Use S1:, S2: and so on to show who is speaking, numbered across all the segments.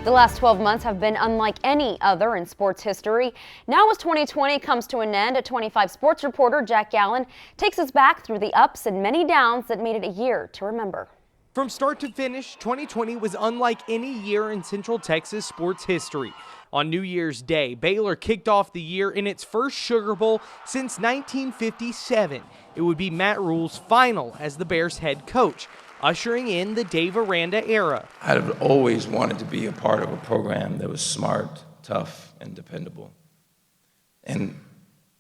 S1: The last 12 months have been unlike any other in sports history. Now as 2020 comes to an end, a 25 sports reporter, Jack Gallen, takes us back through the ups and many downs that made it a year to remember.
S2: From start to finish, 2020 was unlike any year in Central Texas sports history. On New Year's Day, Baylor kicked off the year in its first Sugar Bowl since 1957. It would be Matt Rhule's final as the Bears head coach, ushering in the Dave Aranda era.
S3: I'd have always wanted to be a part of a program that was smart, tough, and dependable. And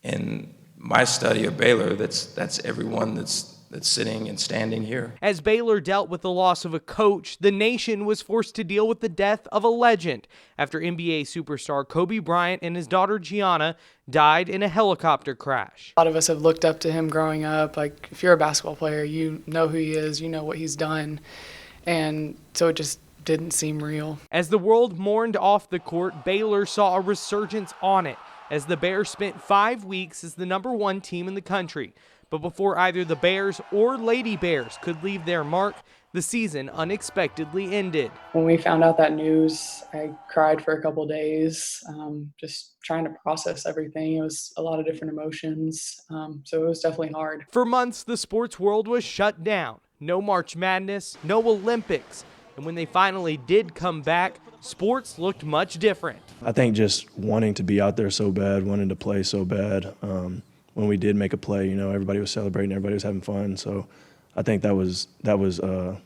S3: in my study of Baylor, that's everyone that's sitting and standing here.
S2: As Baylor dealt with the loss of a coach, the nation was forced to deal with the death of a legend after NBA superstar Kobe Bryant and his daughter Gianna died in a helicopter crash.
S4: A lot of us have looked up to him growing up. Like, if you're a basketball player, you know who he is, you know what he's done. And so it just didn't seem real.
S2: As the world mourned off the court, Baylor saw a resurgence on it as the Bears spent 5 weeks as the #1 team in the country. But before either the Bears or Lady Bears could leave their mark, the season unexpectedly ended.
S4: When we found out that news, I cried for a couple days, just trying to process everything. It was a lot of different emotions, so it was definitely hard.
S2: For months, the sports world was shut down. No March Madness, no Olympics. And when they finally did come back, sports looked much different.
S5: I think just wanting to be out there so bad, wanting to play so bad. When we did make a play, everybody was celebrating, everybody was having fun. So I think that was a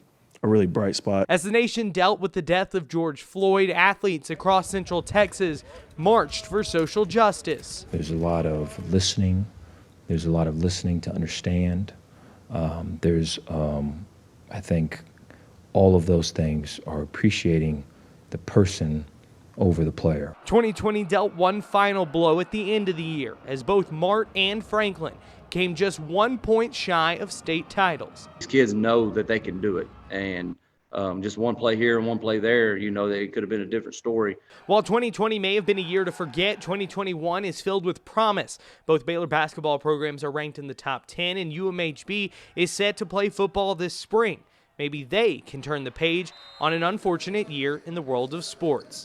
S5: really bright spot.
S2: As the nation dealt with the death of George Floyd, athletes across Central Texas marched for social justice.
S6: There's a lot of listening. There's a lot of listening to understand. I think all of those things are appreciating the person over the player.
S2: 2020 dealt one final blow at the end of the year as both Mart and Franklin came just 1 point shy of state titles.
S7: These kids know that they can do it, and just one play here and one play there, that it could have been a different story.
S2: While 2020 may have been a year to forget, 2021 is filled with promise. Both Baylor basketball programs are ranked in the top 10, and UMHB is set to play football this spring. Maybe they can turn the page on an unfortunate year in the world of sports.